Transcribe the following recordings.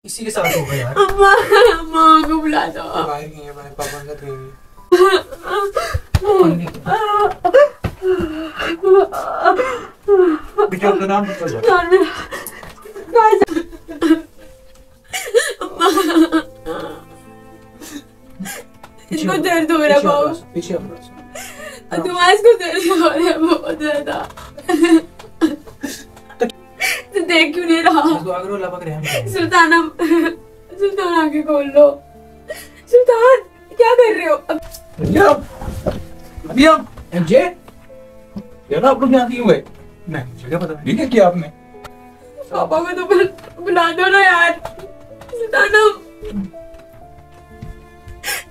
इसी के साथ होगा यार। अम्मा अम्मा को बुला दो। भाई नहीं है भाई, पापा का तो यही बेटा अपना नाम बता जा। इसको दर्द हो रहा है बहुत। पीछे तुम्हारे को दर्द हो रहा है बहुत ज्यादा। तो देख क्यों नहीं रहा? सुल्तान सुल्तान आगे खोल लो। सुल्तान क्या कर रहे हो? एमजे यार आप लोग यहाँ क्यों गए? नहीं मुझे पता नहीं क्या किया आपने। पापा को तो बुला दो ना यार। सुल्तान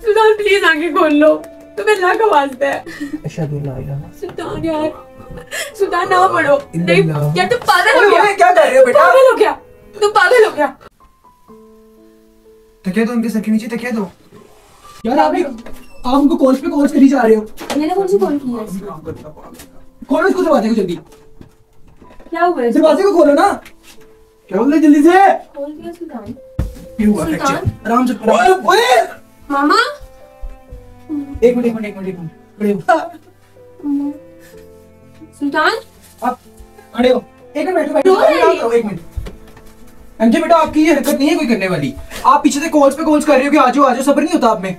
सुल्तान प्लीज आगे खोल लो। तुम्हें अल्लाह का वास्ता है। सुल्तान यार, सुल्तान ना पढ़ो। नहीं यार तुम पागल हो गया। क्या कर रहे हो बेटा? पागल हो गया, तुम पागल हो गया। तकिया दो उनके सर के नीचे, तकिया दो यार। आप उनको कॉल्स पे कॉल्स करी जा रहे हो। मैंने कौन सी कॉल की है? खोलो इसको, दरवाजे को जल्दी। क्या हुआ है? दरवाजे को खोलो ना। क्या बोल रहे जल्दी से? खोल दिया सुल्तान। ये हुआ फ्रैक्चर। आराम से। ओए मामा एक मिनट खड़े हो। सुल्तान आप खड़े हो। एक मिनट बैठो। एक मिनट एमजे बेटा, आपकी ये हरकत नहीं है कोई करने वाली। आप पीछे से कॉल्स पे कॉल्स कर रहे हो कि आ जाओ सब्र नहीं होता आप में।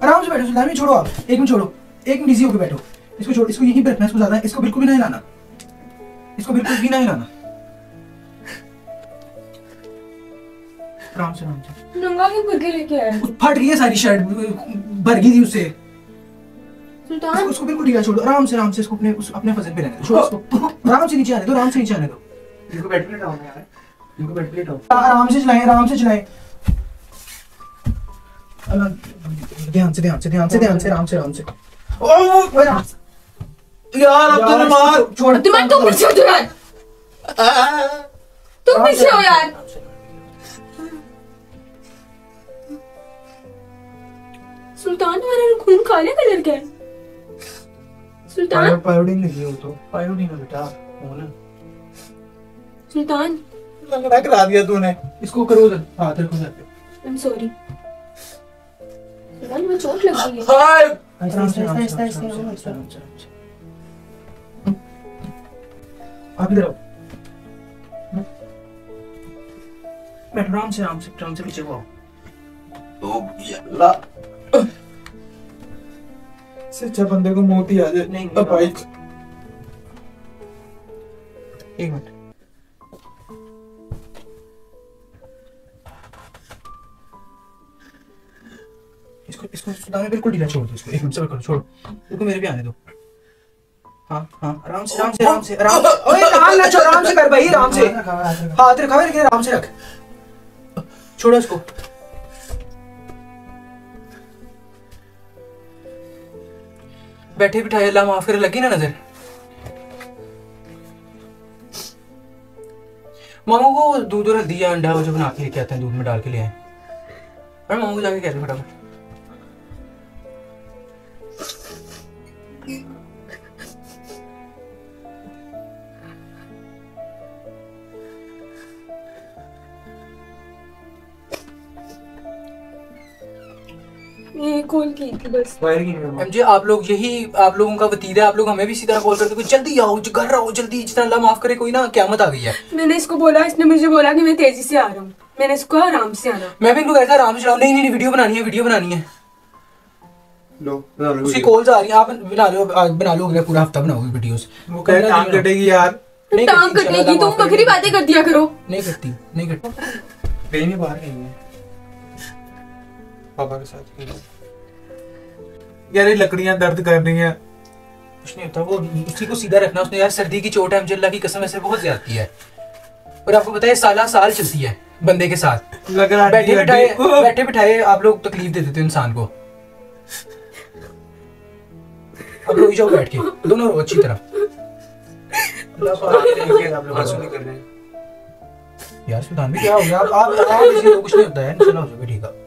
आराम से बैठो सुल्तान, छोड़ो आप। एक मिनट छोड़ो, एक मिनट इजी होकर बैठो। इसको छोड़ो, इसको यहीं पे रखना। इसको ज्यादा, इसको बिल्कुल भी नहीं हिलाना। इसको बिल्कुल भी नहीं हिलाना। आराम से नंगा क्यों करके लेके आए? फट गई है सारी शर्ट, भर गई थी उससे। सुल्तान उसको बिल्कुल ढीला छोड़ो। आराम से इसको अपने फजल पे रहने दो। छोड़ो इसको। आराम से नीचे आने दो, आराम से नीचे आने दो। इनको बेड पे लेटाओ यार, इनको बेड पे लेटाओ। आराम से चलाएं, आराम से चलाएं। ध्यान से आराम से। ओह यार अब तो मार छोड़। तुम्हारे तुम पीछे हो यार। तुम पीछे हो यार। सुल्तान तुम्हारा खून काले कलर का है। सुल्तान पायोडीन लगी हो तो पायोडीन है बेटा। ना सुल्तान लंगड़ा करा दिया तूने। इसको करो उधर, हाथ रखो सर पे। आई एम सॉरी सुल्तान, मुझे चोट लग गई है। हाय आप इधर आओ। बैठ आराम से पीछे को आओ। तो अल्लाह सच्चा बंदे को मौत ही आ जाए। नहीं भाई एक मिनट। इसको सुल्तान बिल्कुल ढीला छोड़ दो। इसको एक मिनट सब्र करो, छोड़ो इसको, मेरे भी आने दो। हाँ आराम से। ओए काम ना छोड़, आराम से कर भाई, आराम से। हाथ रखा है लेकिन आराम से रख। छोड़ो इसको। बैठे बिठाए अल्लाह माफ करे, लगी ना नजर। मामू को दूध और हल्दी या अंडा वो जो बना के लेके आते हैं, दूध में डाल के ले आए। और मामू को जाके कह रहे फटाफट। ये कॉल की थी बस। एमजे आप लोगों का वतीरा है। आप लोग हमें भी इसी तरह कॉल करते हो, जल्दी आओ, घर आओ जल्दी। जितना अल्लाह माफ करे, कोई ना क़यामत आ गई है। मैंने इसको बोला, इसने मुझे बोला कि मैं तेजी से आ रहा हूँ। मैंने इसको आराम से आना। मैं भी इनको कहता आराम से चलाओ। नहीं वीडियो बनानी है। लो उसकी कॉल्स आ रही हैं। आप बना लो अगला पूरा हफ्ता बनाओगे वीडियोस। वो कह रहा टांग कटेगी यार। टांग कटेगी, तुम बकरी बातें कर दिया करो। नहीं करती कहीं नहीं, बाहर कहीं है पापा के साथ। यार ये लकड़ियां दर्द कर रही हैं। कुछ नहीं होता, वो उसी को सीधा रखना। उसने यार सर्दी की चोट है, मुझे अल्लाह की कसम ऐसे बहुत ज्यादती है। और आपको पता है साल चलती है बंदे के साथ। बैठे बिठाए आप लोग तकलीफ दे देते हो इंसान को। अब रोई जाओ बैठ के, दोनों रो अच्छी तरह। यार सुल्तान भी क्या हो गया? आप कुछ नहीं होता है, चलो हो जाओगे ठीक है।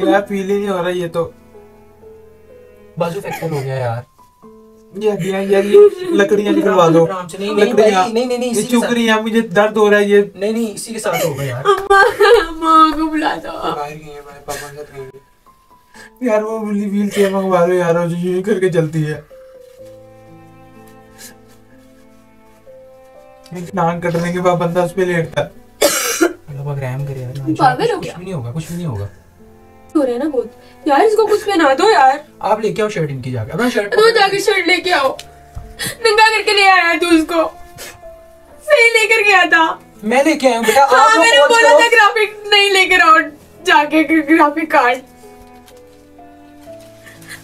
यार फील ही नहीं हो रहा। ये तो बाजू फ्रैक्चर हो गया यार। यार ये लकड़ियां निकलवा दो। आराम से। नहीं नहीं भाई, नहीं नहीं नहीं, ये चुकरियां, मुझे दर्द हो रहा है ये। नहीं नहीं, इसी के साथ होगा यार। माँ को बुला दो। बाहर गई है, भाई पापा के साथ गई है। यार वो व्हील चेयर मंगवा लो यार, जो यूं करके चलती है। नाक कटने के बाद बंदा उस पे लेटता है। अब रहम करे यार। पागल हो कुछ क्या? भी नहीं होगा, कुछ भी नहीं होगा। हो रहा है ना बहुत यार, इसको कुछ पहना दो यार। आप लेके आओ शर्ट इनकी जाके। अपना शर्ट तू जाके शर्ट लेके आओ। नंगा करके ले आया तू उसको, सही लेकर गया था। मैं लेके आया हूँ बेटा। हाँ आप लोग मैंने watch बोला करो। था ग्राफिक नहीं लेकर आओ, जाके ग्राफिक कार्ड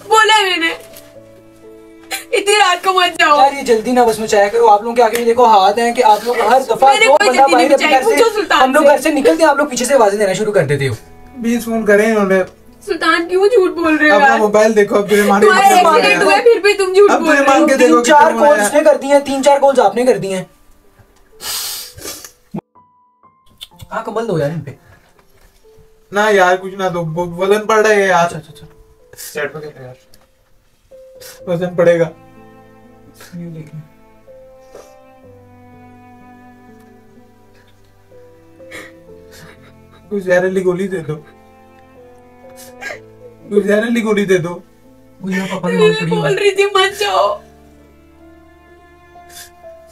बोला है मैंने। इतनी रात को मत जाओ यार ये जल्दी ना बस मचाया करो। आप लोगों के आगे भी देखो हाथ हैं कि आप लोग हर दफा मैंने जो कोई बंदा जल्दी नहीं बाहर अपने मचाई, घर पूछो से, सुल्तान हम लोग से। घर से निकलते हैं, आप लोग पीछे से आवाजें देना शुरू कर देते हो। 20 फोन करे इन्होंने। सुल्तान क्यों झूठ बोल रहे हो अपना यार? मोबाइल देखो, अब मान तुम्हारा एक्सीडेंट हुआ है, फिर भी तुम झूठ अब बोल तुम्हें रहे हो। मान के देखो 3-4 कितना कॉल्स हुआ उसने कर दी हैं, 3-4 कॉल्स आपने कर दी हैं। हाँ कमल दो यार इन पे। ना यार, कुछ ना दो, वजन पड़ रहा है यार। अच्छा सेट पे कर यार। वजन पड़ेगा। ये देखिए कुछ जहरीली गोली दे दो, कुछ जहरीली गोली दे दो। मुझे ना पापा की मैं बहुत पड़ी बोल है। रही थी मत जाओ।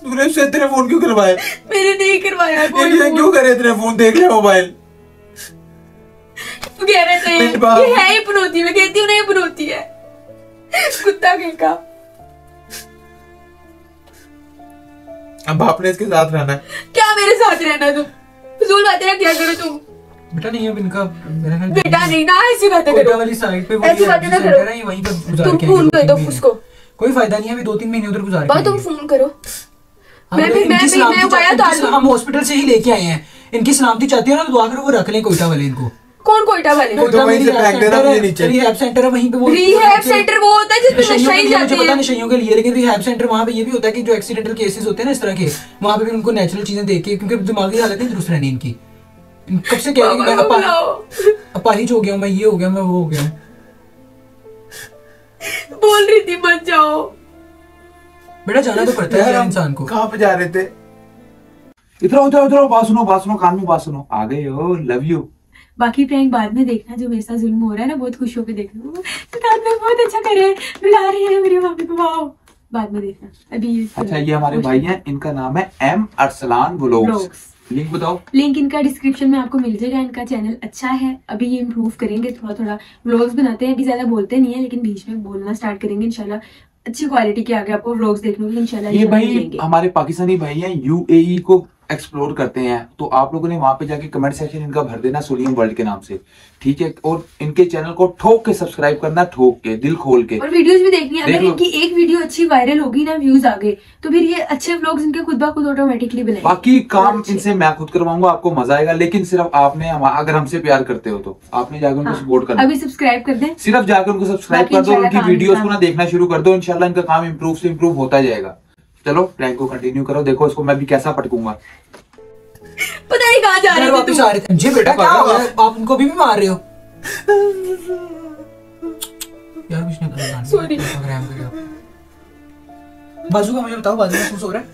तूने उससे तेरे फोन क्यों करवाए? मैंने नहीं करवाया कोई ये क्यों करे तेरे फोन? देख ले मोबाइल। तू कह रहे थे मेरी बात- ये है ही पनौती, मैं कहती हूँ नहीं पनौती है, कुत्ता कहीं का। अब आपने इसके साथ रहना है। क्या मेरे साथ रहना तुम? फजूल बातें ना क्या करो तुम। बेटा नहीं अब इनका मेरा ख्याल बेटा नहीं ना, ऐसी बातें कोयटा करो। वाली साइड पे वो ऐसी बातें ना सेंटर करो। है, वहीं पे गुजार तुम के फोन आएंगे कर 2-3 दो महीने। उसको। कोई फायदा नहीं है, अभी 2-3 महीने उधर गुजार के तुम आएंगे। फोन करो। हम मैं लोग भी इनकी मैं भी सलामती मैं उपाया चाहते हैं, डाल हम हॉस्पिटल से ही लेके आए हैं। इनकी सलामती चाहती है ना, तो दुआ करो वो रख लें कोयटा वाले इनको। कौन कोयटा वाले? तो वहीं से फेंक देना मुझे नीचे। रिहैब सेंटर है वहीं पे वो रिहैब सेंटर वो होता है जिसमें नशइयों नशा के ही लिए, मुझे जाती पता है। नशइयों के लिए, लेकिन रिहैब सेंटर वहाँ पे ये भी होता है कि जो एक्सीडेंटल केसेस होते हैं ना इस तरह के, वहाँ पे भी उनको नेचुरल चीजें देके, क्योंकि दिमागी हालत नहीं दुरुस्त रहनी इनकी। कब से कह रही पापा को बुलाओ। अपाहिज हो गया हूँ मैं, ये हो गया मैं, वो हो गया हूँ। बोल रही थी मत जाओ। बेटा जाना तो पड़ता है यार यार हम इंसान को। कहाँ पे जा रहे थे? इधर आओ, इधर आओ, इधर आओ, बात सुनो कान में बात सुनो। आ गए हो, लव यू। बाकी प्रैंक बाद में देखना, जो मेरे साथ जुल्म हो रहा है ना बहुत खुश होकर देखना। सुल्तान भाई बहुत अच्छा कर रहे हैं, बुला रहे हैं मेरे भाभी को, वाओ। बाद में देखना अभी। अच्छा ये हमारे भाई हैं, इनका नाम है M Arsalan vlogs. Vlogs. Link बताओ। लिंक इनका डिस्क्रिप्शन में आपको मिल जाएगा। इनका चैनल अच्छा है, अभी ये इम्प्रूव करेंगे, थोड़ा थोड़ा व्लॉग्स बनाते हैं, अभी ज्यादा बोलते नहीं है, लेकिन बीच में बोलना स्टार्ट करेंगे इंशाल्लाह। अच्छी क्वालिटी के आगे आपको व्लॉग्स देखने को इंशाल्लाह ये भाई मिलेंगे। हमारे पाकिस्तानी भाई हैं, यूएई को एक्सप्लोर करते हैं, तो आप लोगों ने वहां पे जाके कमेंट सेक्शन इनका भर देना सोलियम वर्ल्ड के नाम से, ठीक है? और इनके चैनल को ठोक के सब्सक्राइब करना, ठोक के, दिल खोल के। और वीडियोस भी देखनी है। देख अगर लो। इनकी एक वीडियो अच्छी वायरल होगी ना, व्यूज आ गए, तो फिर ये अच्छे व्लॉग्स इनके खुद ब खुद ऑटोमेटिकली बनेंगे। बाकी काम अच्छे। इनसे मैं खुद करवाऊंगा, आपको मजा आएगा, लेकिन सिर्फ आपने अगर हमसे प्यार करते हो तो आपने जाकर उनको हाँ, सपोर्ट करना। अभी सब्सक्राइब कर दें। सिर्फ जाकर उनको सब्सक्राइब बाकी कर दो, इंशाल्लाह उनकी काम वीडियोस को काम। ना देखना शुरू कर दो, इंशाल्लाह इनका काम इंप्रूव से इंप्रूव होता जाएगा। चलो प्रैंक को कंटिन्यू करो, देखो इसको मैं भी कैसा पटकूंगा। पता नहीं कहाँ जा घर रहे थे वापस तुम। आ रहे थे जी। बेटा क्या हो गया? आप उनको भी मार रहे हो यार? कुछ नहीं करना। Sorry। बाजू का मुझे बताओ, बाजू महसूस हो रहा है?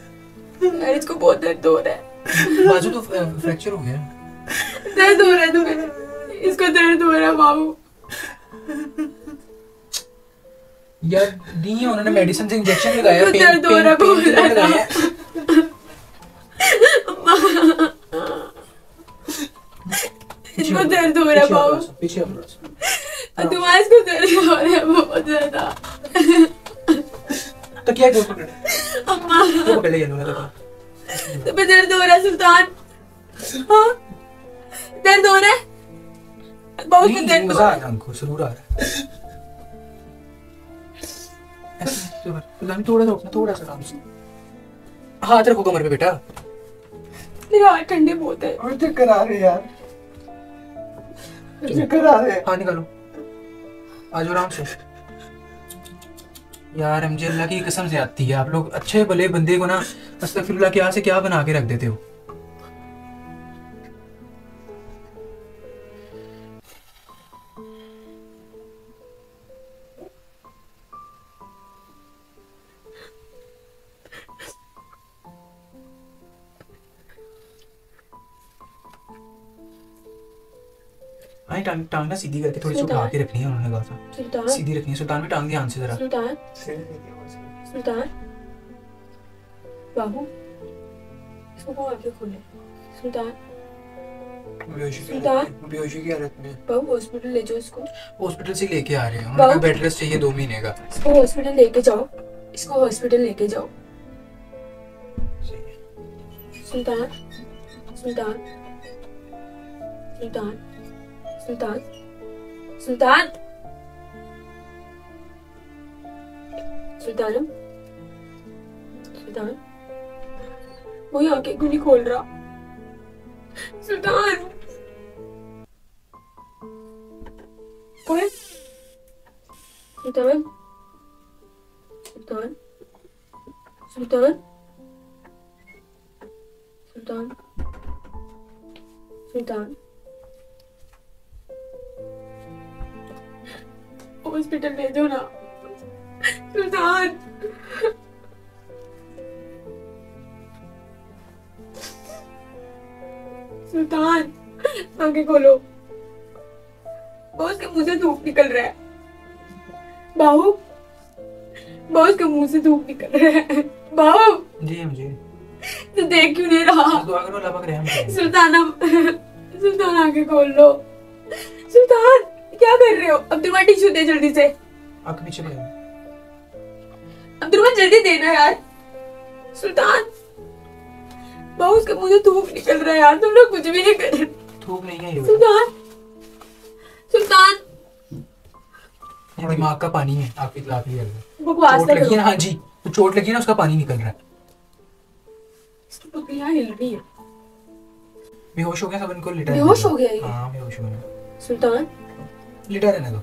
यार इसको बहुत दर्द हो रहा है। बाजू तो फ्रैक्चर हो गया है। दर्द हो रहा है तुम्हें? इसको दर्द हो रहा है बाबू। यार दी है उन्होंने, मेडिसिन से इंजेक्शन लगाया, इसको दर्द हो रहा है बहुत लगाया। इसको दर्द हो रहा है बाबू। पीछे तुम्हारा इसको दर्द हो रहा है बहुत ज्यादा। तो क्या है? पकड़े अम्मा तो पकड़ ले ये लोग। तुम्हें दर्द हो रहा है सुल्तान? हाँ दर्द हो रहा है बहुत नहीं, दर्द हो मजा रहा आ है। रहा है हमको, सुरूर आ रहा है। ऐसे कर, थोड़ा सा उठना, थोड़ा सा आराम से। हाथ रखो कमर पे बेटा। मेरे हाथ ठंडे बहुत है। और चक्कर आ रहे यार, चक्कर आ रहे। हाँ निकालो, आज आराम से। यार मुझे अल्लाह की कसम से आती है, आप लोग अच्छे भले बंदे को ना अस्तगफिरुल्लाह क्या से क्या बना के रख देते हो। आई टांग ना सीधी करके थोड़ी सी उठा के रखनी है, उन्होंने कहा था सुल्तान सीधी रखनी है। सुल्तान भी टांग ध्यान से जरा। सुल्तान सुल्तान बाबू इसको को आंखें खोले। सुल्तान सुल्तान बेहोशी की हालत में बाबू हॉस्पिटल ले जाओ इसको। हॉस्पिटल से लेके आ रहे हैं, उन्होंने बाबू। बेड रेस्ट चाहिए 2 महीने का। इसको हॉस्पिटल लेके जाओ, इसको हॉस्पिटल लेके जाओ। सुल्तान सुल्तान सुल्तान सुल्तान सुल्तान सुल्तान सुल्तान वो आंखें क्यों नहीं खोल रहा? सुल्तान ओए सुल्तान सुल्तान सुल्तान सुल्तान सुल्तान हॉस्पिटल ले जाओ ना सुल्तान। सुल्तान आंखें खोलो। बॉस के मुंह से धूप निकल रहा है। बाहू बॉस के मुंह से धूप निकल रहा है। बाहू जी मुझे तो देख क्यों नहीं रहा? दुआ करो अल्लाह पाक रहम करे। सुल्तान सुल्तान आंखें खोल लो। सुल्तान क्या कर रहे हो? अब्दुल टिश्यू दे जल्दी से। आंख पीछे कर। अब्दुल जल्दी देना यार। सुल्तान बाबू उसके मुंह से धूप निकल रहा है यार, तुम लोग कुछ भी नहीं कर रहे। थूक नहीं है ये, सुल्तान सुल्तान ये दिमाग का पानी है, आपकी तलाक ही है। बकवास चोट लगी है ना, हाँ जी, तो चोट लगी है ना, उसका पानी निकल रहा है। इसकी पपड़ियां हिल रही है। बेहोश हो गया सब, इनको लिटा बेहोश हो गया ये? हाँ बेहोश हो गया। सुल्तान लिटा रहने दो,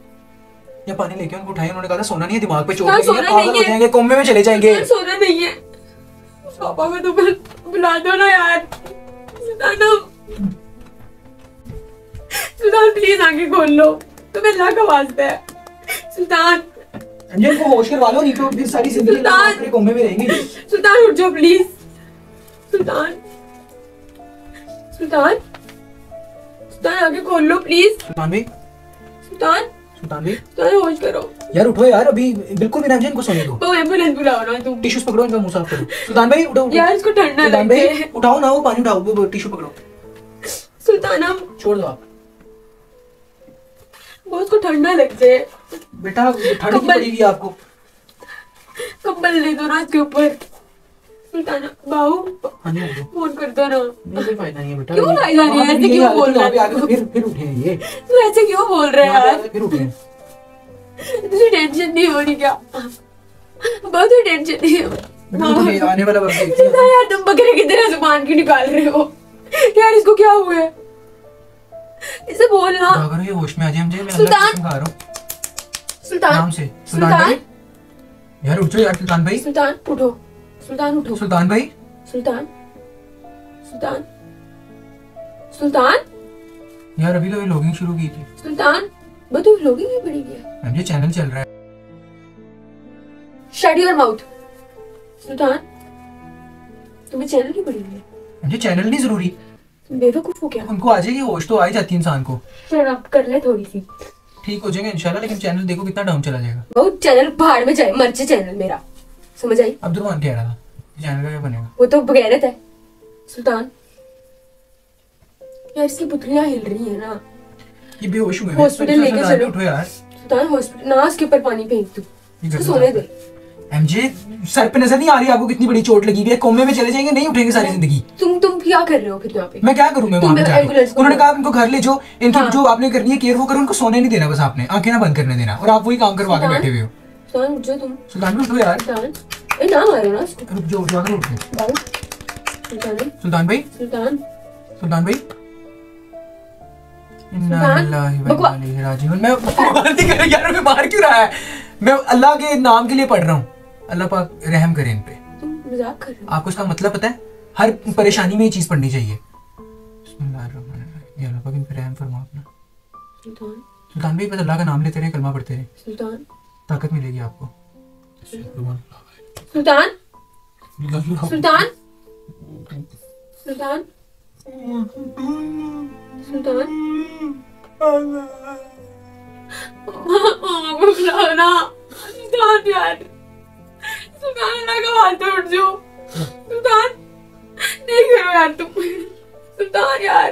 या पानी लेके उनको उठाए। उन्होंने कहा था सोना नहीं है, दिमाग पे चोट हाँ, लगी है, सोना पागल नहीं हो है। जाएंगे, कोमे में चले जाएंगे। सुल्तान सोना नहीं है। पापा को तो बुला दो ना यार। सुल्तान सुल्तान प्लीज आंखें खोल लो, तुम्हें अल्लाह का वास्ता है। सुल्तान अंजन को होश करवा लो, नहीं तो फिर सारी जिंदगी सुल्तान। अपने कोमे में रहेंगे। सुल्तान उठ जाओ प्लीज। सुल्तान सुल्तान सुल्तान आंखें खोल लो प्लीज। सुल्तान भाई, सुल्तान सुल्तान भाई सुल्तान होश करो। यार उठो यार, अभी बिल्कुल भी रंजन को सोने दो। वो एम्बुलेंस बुलाओ ना तुम। टिश्यूज पकड़ो, इनका मुंह साफ करो। सुल्तान भाई उठो, उठो। यार इसको ठंडा सुल्तान लग भाई जाए। उठाओ ना, वो पानी उठाओ, वो टिश्यू पकड़ो। सुल्तान हम छोड़ दो आप वो उसको ठंडा लग जाए। बेटा, ठंड की पड़ी हुई है आपको। कंबल ले दो ना इसके ऊपर। सुल्तान बाहू हाँ जी, उठो। फोन कर दो ना। नहीं कोई फायदा नहीं है बेटा। क्यों फायदा नहीं है? हाँ, ऐसे यही क्यों हालत बोल है, यहाँ पे रहा है? आके फिर उठे हैं ये, तू ऐसे क्यों बोल रहा है यहाँ पे यार? आके फिर उठे हैं। तुझे टेंशन नहीं हो रही क्या? बहुत ही टेंशन नहीं हो। बेटा, तो ये आने वाला वक्त देखते हैं। सुल्तान यार तुम बकरे की तरह जुबान क्यों निकाल रहे हो? यार इसको क्या हुआ है? इसे बोलना। दुआ करो ये होश में आ जाए। मैं अल्लाह की सुल्तान। कसम खा रहा हूँ सुल्तान नाम से। सुल्तान भाई यार उठ जाओ यार। सुल्तान भाई, सुल्तान उठो। सुल्तान उठो। सुल्तान भाई, सुल्तान सुल्तान सुल्तान यार अभी तो ये लॉगिंग शुरू की थी। सुल्तान वो तो लोग ही पड़ी है। मैम ये चैनल चल रहा है। Shut your mouth. सुल्तान तुम्हें चैनल की पड़ी है? मैम ये चैनल नहीं जरूरी, तुम बेवकूफ हो क्या? उनको आ जाएगी होश, तो आ ही जाती है इंसान को। शट अप कर ले थोड़ी सी। ठीक हो जाएगा इंशाल्लाह, लेकिन चैनल देखो कितना डाउन चला जाएगा। बहुत चैनल भाड़ में जाए, मर जाए चैनल मेरा। समझ आई? अब्दुलरहमान कह रहा था चैनल का क्या बनेगा। वो तो बगैरत है। सुल्तान यार इसकी पुतलियां हिल रही है ना। ये बेहोश हुए हैं। हॉस्पिटल लेके सुल्तान भाई, चलो। उठो यार। सुल्तान हॉस्पिटल ना, उसके ऊपर पानी फेंक दो। ये इसको कर सोने दो। दे। एमजे सर पे नजर नहीं आ रही आपको कितनी बड़ी चोट लगी हुई है? कोमे में चले जाएंगे, नहीं उठेंगे सारी जिंदगी। तुम क्या कर रहे हो फिर यहाँ पे? मैं क्या करूं? मैं वहां पे तुम जाके एम्बुलेंस को उन्होंने कहा इनको घर ले जाओ, इनकी हाँ। जो आपने करनी है केयर वो करो, उनको सोने नहीं देना, बस आपने आंखें ना बंद करने देना, और आप वही काम करवा के सुल्तान। बैठे हुए हो। सुल्तान उठ जाओ तुम। सुल्तान भी उठो यार। सुल्तान ए ना मारो ना इसको। रुक जाओ, उठवा कर उठो। बाबू सुल्तान सुल्तान भाई, सुल्तान सुल्तान भाई, इन्ना सुल्तान, लिल्लाहि व बकवा- इन्ना इलैहि राजिऊन। मैं बात नहीं कर रहा यार, मैं मार क्यों रहा है? मैं अल्लाह के नाम के लिए पढ़ रहा हूँ। अल्लाह पाक रहम करे इन पे। तुम मजाक कर रहे हो? आपको इसका मतलब पता है? हर परेशानी में ये चीज पढ़नी चाहिए। बिस्मिल्लाहिर्रहमानिर्रहीम। या अल्लाह पाक इन पे रहम फरमा अपना। सुल्तान सुल्तान भाई बस अल्लाह का नाम लेते रहे, कलमा पढ़ते रहे, सुल्तान ताकत मिलेगी आपको। सुल्तान सुल्तान सुल्तान सुल्तान मामा को बुलाओ ना। सुल्तान यार, सुल्तान अल्लाह का वास्ता उठ जाओ। सुल्तान नहीं करो यार तुम। सुल्तान यार,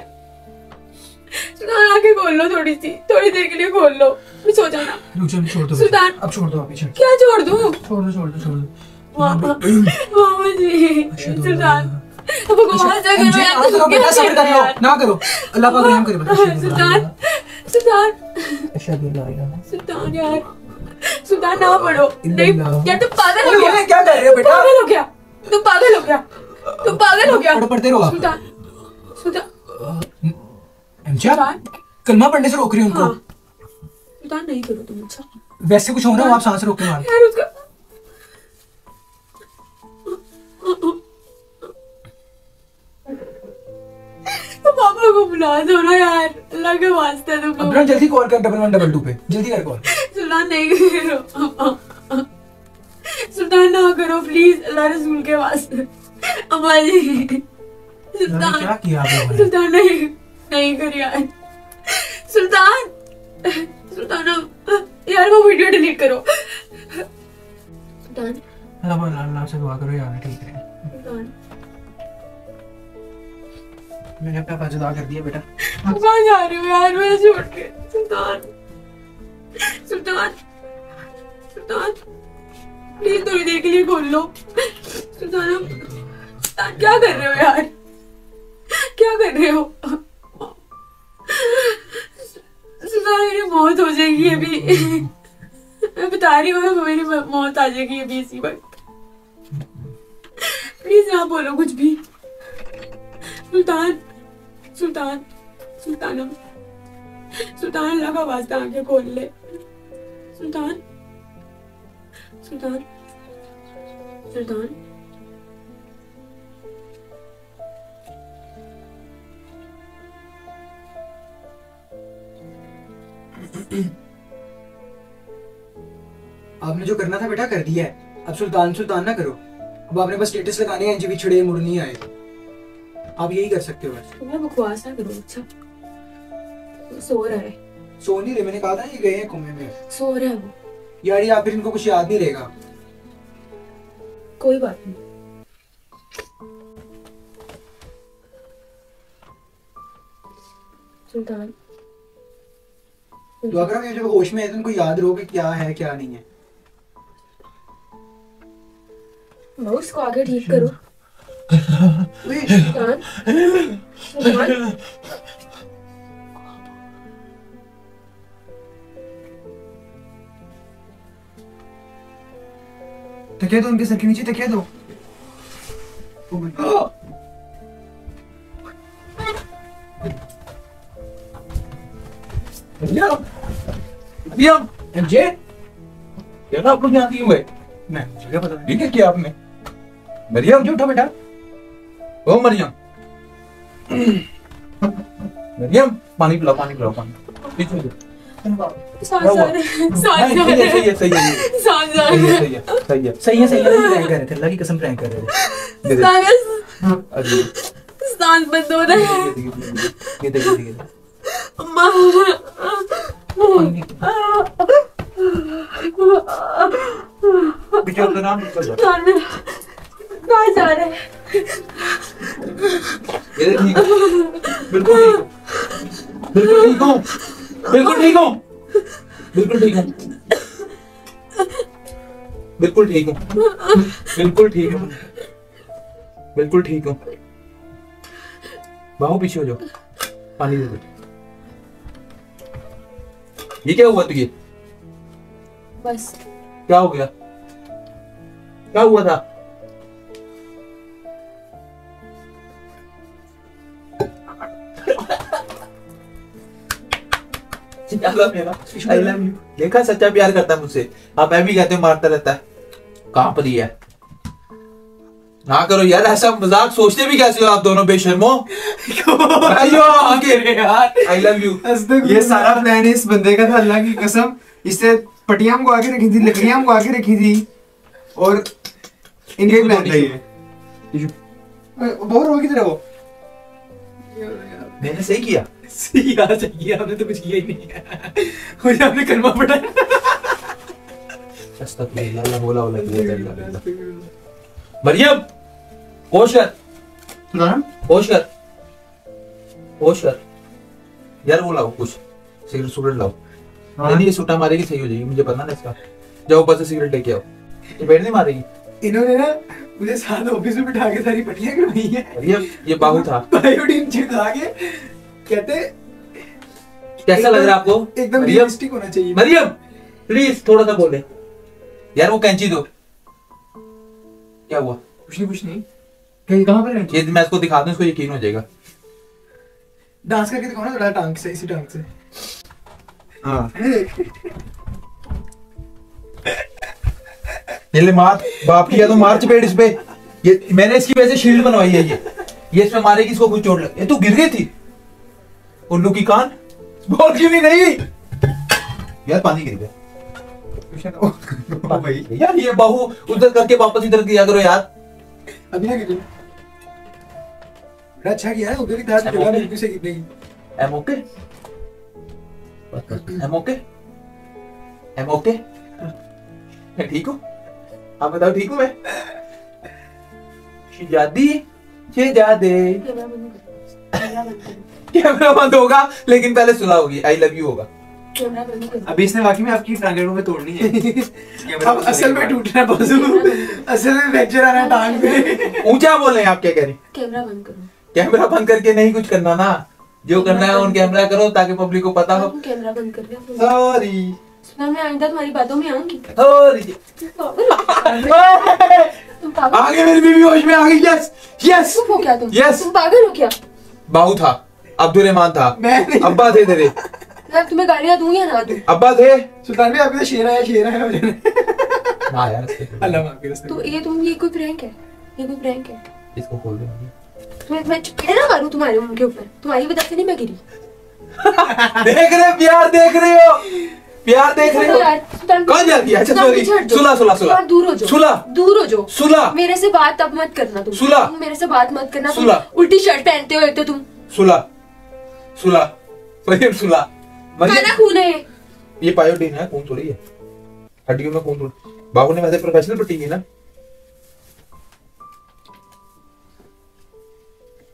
सुल्तान आंखें खोल लो थोड़ी देर के लिए खोल लो। सो जाना। रुक जाओ, छोड़ दो सुल्तान, अब छोड़ दो, आप पीछे क्या छोड़ दूं? छोड़ दो। मामा जी, सुल्तान अब बकवास ना करो यार, ना करो बेटा, सब्र कर लो, ना करो, अल्लाह पाक रहम करे बेटा। सुल्तान सुल्तान यार, सुल्तान ना पढ़ो। नहीं यार, तुम पागल हो गया। क्या कर रहे हो बेटा? पागल हो गया, तुम पागल हो गया। पढ़ते रहो आप। सुल्तान सुल्तान कलमा पढ़ने से रोक रही हो उनको। हाँ। सुल्तान नहीं करो तुम। अच्छा वैसे कुछ हो रहा हो, आप सांस रोक के मारो। यार उसका तो पापा को बुला दो ना यार, अल्लाह के वास्ते तुम लोग। अब जल्दी कॉल कर 1112 पे, जल्दी कर कॉल। सुल्तान नहीं करो, सुल्तान ना करो प्लीज, अल्लाह रसूल के वास्ते। अम्मा जी, सुल्तान क्या किया आप लोगों ने? सुल्तान नहीं कर यार। सुल्तान यार वो वीडियो डिलीट करो। सुल्तान अल्लाह से दुआ करो यार, ठीक है। सुल्तान मैंने अपना फर्ज अदा कर दिया बेटा। कहाँ जा रहे हो यार मुझे छोड़ के? सुल्तान प्लीज थोड़ी देर के लिए खोल लो। सुल्तान क्या कर रहे हो यार, क्या कर रहे हो? सुल्तान मेरी मौत हो जाएगी अभी। मैं बता रही हूँ, मेरी मौत आ जाएगी अभी इसी वक्त। प्लीज ना बोलो कुछ भी। सुल्तान अल्लाह का वास्ता आंखें खोल ले। सुल्तान आपने जो करना था बेटा कर दिया है। अब सुल्तान ना करो। अब आपने बस स्टेटस लगाने हैं, जी छिड़े मुड़ नहीं आए। आप यही कर सकते हो बस। तुम्हें बकवास ना करो। अच्छा सो रहा है। सो नहीं रहे, मैंने कहा था ये गए हैं कोमे में। सो रहा है वो। यार या फिर इनको कुछ याद नहीं रहेगा। कोई बात नहीं। सुल्तान तो अगर हम जब होश में है तो उनको याद रहो कि क्या है क्या नहीं है। माउस को आगे ठीक करो। सुल्तान तकिया दो उनके सर के नीचे, तकिया दो। एमजे क्या आप लोग यहाँ क्यों गए? नहीं मुझे पता नहीं। ठीक है किया आपने। मरियम जो उठो बेटा। ओ मरियम, मरियम पानी पिलाओ, पानी पीछे से। सही है प्रैंक कर रहे थे, अल्लाह की कसम प्रैंक कर रहे थे। सांस बंद हो रहा है। ये देखिए अम्मा बेटा अपना नाम निकल जाओ। कहाँ जा रहे हैं? ये ठीक बिल्कुल ठीक हूँ, बिल्कुल ठीक हूँ, बिल्कुल ठीक हूँ, बिल्कुल ठीक हूँ, बिल्कुल ठीक हूँ, बिल्कुल ठीक हूँ। बाहू पीछे हो जाओ, पानी दे दो। ये क्या हुआ तुझे? बस क्या हो गया? क्या हुआ था? I love you। देखा सच्चा प्यार करता है मुझसे। अब मैं भी कहते मारता रहता है। कहाँ पर ही है? ना करो यार, ऐसा मजाक सोचते भी कैसे हो आप दोनों बेशर्मो? I love you। ये सारा प्लान इस बंदे का था, अल्लाह की कसम। इससे पटियां को आगे रखी थी, लकड़ियां को आगे रखी थी, और इनके प्लान था ये। बहुत रो किधर है वो? मैंने सही किया। यार सही है, आपने तो कुछ किया ही नहीं है। मुझे आपने कलमा पढ़ा। अस्तगफिरुल्लाह बोला मरियम होश कर, होश कर, होश कर यार। वो लाओ कुछ सिगरेट लाओ। नहीं ये सुट्टा मारेगी सही हो जाएगी, मुझे पता ना इसका। जाओ ऊपर से सिगरेट लेके आओ, ये बैठ नहीं मारेगी। इन्होंने ना मुझे साथ ऑफिस में बिठा के सारी पट्टियां करवाई है। ये बाहू था, बायोडीन चिपका के कहते कैसा लग रहा है आपको? एकदम रियलिस्टिक होना चाहिए। मरियम प्लीज थोड़ा सा बोले यार, वो कैंची दो। क्या हुआ? कुछ नहीं। कहाँ पर है? ये मैं इसको दिखा दूं, इसको यकीन हो जाएगा। डांस करके दिखाओ ना थोड़ा, टांग से, इसी टांग से। हाँ ये ले मार, बाप किया तो मार चपेट इस पे। ये मैंने इसकी वजह से शील्ड बनवाई है। ये इस पे मारेगी, इसको कुछ चोट लग। ये तू गिर गई थी उल्लू की कान। बोल क्यों नहीं यार? पानी गिर गया भाई यार। ये बाहू उधर करके वापस इधर किया करो यार। अभी ना गिरे। बड़ा अच्छा किया है, उधर ही था जगह बिल्कुल से गिरने की। I'm okay, I'm okay, I'm okay. मैं ठीक हूँ, आप बताओ ठीक हूँ मैं? शहजादी शहजादे। कैमरा बंद होगा लेकिन पहले सुलह होगी, आई लव यू होगा। अभी इसने वाकई में आपकी टांगों में तोड़नी है। अब असल में टूटना है बाजू, असल में फ्रैक्चर आना है टांग पे। ऊंचा बोल रहे हैं आप, क्या कह रही? कैमरा बंद करो। कैमरा बंद करके नहीं कुछ करना ना, जो करना है ऑन कैमरा करो ताकि पब्लिक को पता हो। कैमरा बंद कर दे। सॉरी सुना, मैं आइंदा तुम्हारी बातों में आऊंगी। सॉरी। तुम पागल आगे मेरी बीवी होश में आ गई। यस यस हो क्या? तुम Yes. तुम पागल हो क्या? बाहू था, अब्दुल-रहमान था, मैं नहीं। अब्बा थे तेरे। मैं तुम्हें गालियां दूं या ना दूं? अब्बा थे। सुल्तान भाई आपके तो शेर आया मुझे। हाँ यार अल्लाह माफ करे। तो ये कोई प्रैंक है? ये कोई प्रैंक है? इसको खोल दे। मैं चपेड़े ना मारूं तुम्हारे मुंह के ऊपर? तुम्हारी वजह से नहीं मैं गिरी। देख रहे प्यार, देख रहे हो प्यार, देख रहे हो। कौन जा रही है? अच्छा सॉरी, सुला दूर हो जाओ, दूर हो जाओ। सुला मेरे से बात अब मत करना तुम। सुला मेरे से बात मत करना। सुला। उल्टी शर्ट पहनते हो एक तो तुम। सुला सुला मरियम सुला। खाना खून है ये। ये पायोडीन है, खून थोड़ी है, हड्डियों में खून थोड़ी। बाबू ने वैसे प्रोफेशनल पट्टी की ना।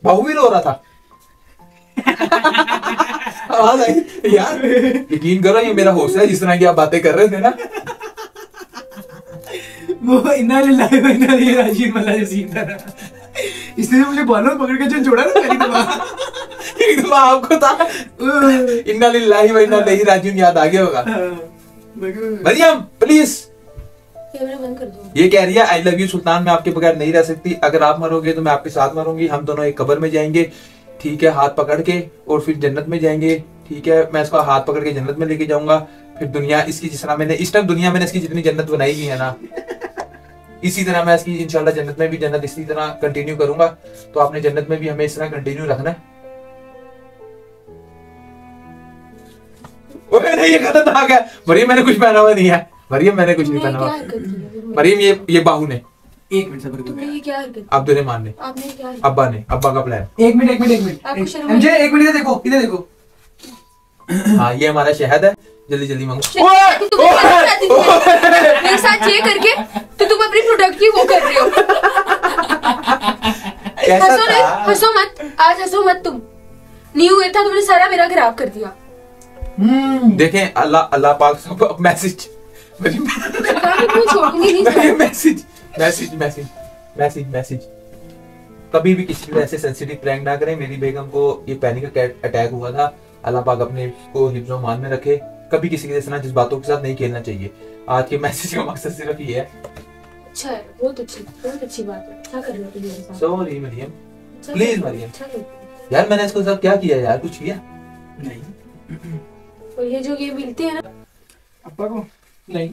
बाबू भी रो रहा था। आवाज आई यार, यकीन करो ये मेरा होस्ट है, जिस तरह की आप बातें कर रहे थे ना। वो इन्ना लिल्लाहि व इन्ना इलैहि राजिऊन वाला जो सीन था ना, इसने मुझे बालों पकड़ के जो छोड़ा ना पहली दफा, एक दफा आपको था इन्ना लिल्लाहि व इन्ना इलैहि राजिऊन याद आ गया होगा। मरियम प्लीज कैमरा बंद कर दो। ये कह रही है आई लव यू सुल्तान, मैं आपके बगैर नहीं रह सकती। अगर आप मरोगे तो मैं आपके साथ मरूंगी। हम दोनों एक कब्र में जाएंगे, ठीक है, हाथ पकड़ के, और फिर जन्नत में जाएंगे, ठीक है। मैं इसका हाथ पकड़ के जन्नत में लेके जाऊंगा। फिर दुनिया इसकी, जिस तरह मैंने इस टाइम दुनिया में इसकी जितनी जन्नत बनाई हुई है ना, इसी तरह मैं इसकी इंशाल्लाह जन्नत में भी जन्नत इसी तरह कंटिन्यू करूंगा। तो आपने जन्नत में भी हमें इस तरह कंटिन्यू रखना है। नहीं ये खतरनाक है मरियम, मैंने कुछ पहना हुआ नहीं है। मरियम मैंने कुछ नहीं पहना हुआ। मरियम ये बाहू ने, एक मिनट सब्र तुमने ये क्या हरकत? अब्दुल-रहमान ने, आपने क्या? अब्बा ने, अब्बा का प्लान। एक मिनट आपको शर्म मुझे एक मिनट इधर देखो। हाँ ये हमारा शहद है, जल्दी जल्दी मांगो। मेरे साथ ये करके तो तुम अपनी प्रोडक्ट की वो कर रहे हो। कैसा हंसो नहीं, था? हंसो मत, आज हंसो मत। तुम नहीं हुए था, तुमने सारा मेरा खराब कर दिया। देखें अल्लाह पाक सब मैसेज छोड़ूंगी नहीं। मैसेज कभी भी किसी को ऐसे सेंसिटिव प्रैंक ना करें। मेरी बेगम को ये पैनिक अटैक हुआ था, अल्लाह पाक अपने को हिफ्ज़ो मान में रखे। कभी किसी के साथ जिस बातों के साथ नहीं खेलना चाहिए। आज के मैसेज का मकसद सिर्फ ये है। अच्छा है, बहुत अच्छी बात है। अच्छा कर रहे हो तुम मेरे साथ। सॉरी मरियम, अच्छा प्लीज कर रहे हो, मरियम। अच्छा कर रहे हो। यार मैंने इसको साथ क्या किया यार? कुछ किया नहीं। और ये जो ये मिलते हैं ना, पापा को नहीं।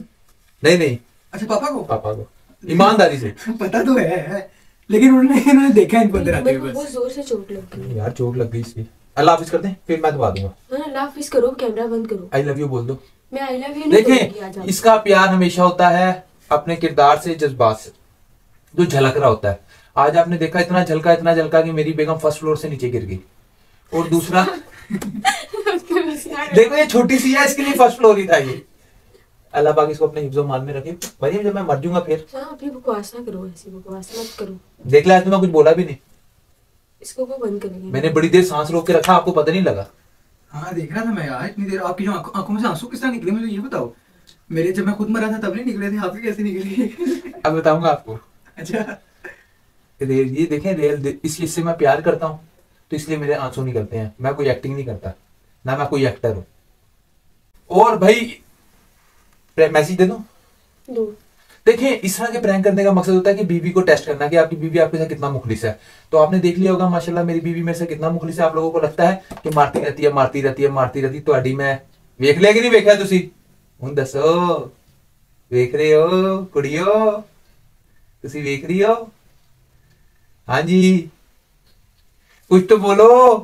नहीं अच्छा पापा को ईमानदारी से। पता तो है, लेकिन इन्होंने देखा इनको अंदर आते मेरे हुए को बहुत बस। जोर से चोट लग गई। यार चोट लग गई इसकी। अल्लाह हाफिज कर दें, फिर मैं दबा दूंगा। हाँ, अल्लाह हाफिज करो, कैमरा बंद करो। आई लव यू बोल दो। मैं आई लव यू नहीं बोलूंगी आज देखें आप। इसका प्यार हमेशा होता है अपने किरदार से, जज्बात से, जो झलक रहा होता है। आज आपने देखा इतना झलका कि मेरी बेगम फर्स्ट फ्लोर से नीचे गिर गई। और दूसरा देखो ये छोटी सी है, इसके लिए फर्स्ट फ्लोर ही था ये। अल्लाह पाक इसको अपने हिफ्ज़ो मान में रखे। मरियम जब मैं मर जाऊंगा फिर अभी बकवास ना करो, ऐसी बकवास मत करो। देख लिया, आज तो मैं कुछ बोला भी नहीं। इसको वो बंद करेंगे। मैंने बड़ी देर सांस रोक के रखा, आपको पता नहीं लगा। हाँ देख रहा था मैं यार, इतनी देर आपकी जो आंखों में से आंसू किस तरह निकले मुझे ये बताओ। मेरे जब मैं खुद मरा था तब नहीं निकले थे, आपके कैसे निकले? अब बताऊंगा आपको। अच्छा ये देखें रियल, इससे मैं प्यार करता हूँ तो इसलिए मेरे आंसू निकलते हैं। मैं कोई एक्टिंग नहीं करता, ना मैं कोई एक्टर हूँ। और भाई मैसेज दे दूं? देखिए इस तरह के प्रैंक करने का मकसद होता है कि बीवी को टेस्ट करना कि आपकी बीवी आपके साथ कितना मुखलिस है। तो आपने देख लिया होगा माशाल्लाह मेरी बीवी मेरे से कितना मुखलिस है। आप लोगों को लगता है कि मारती रहती है, मारती रहती है, मारती रहती। तो अड़ी मैं वेख लिया कि नहीं वेखा तुसी? हुण दसो, वेख रहे हो कुड़ियो? तुसी वेख रही हो? हाँ जी, कुछ तो बोलो।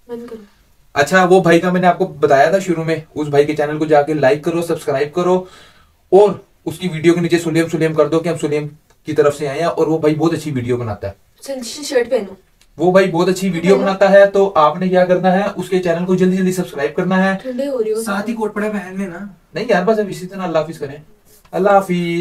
बंद करो। अच्छा वो भाई का मैंने आपको बताया था शुरू में, उस भाई के चैनल को जाके लाइक करो, सब्सक्राइब करो और उसकी वीडियो के नीचे सुलेम कर दो कि हम सुलेम की तरफ से आए हैं। और वो भाई बहुत अच्छी वीडियो बनाता है। संजीशी शर्ट पहनो। वो भाई बहुत अच्छी वीडियो बनाता है। तो आपने क्या करना है, उसके चैनल को जल्दी जल्दी सब्सक्राइब करना है। ठंडे हो रही हो। साथ ही कोट पड़ा पहन लेना। नहीं यार बस अब इसी तरह अल्लाह हाफिज करें। अल्लाह हाफिज।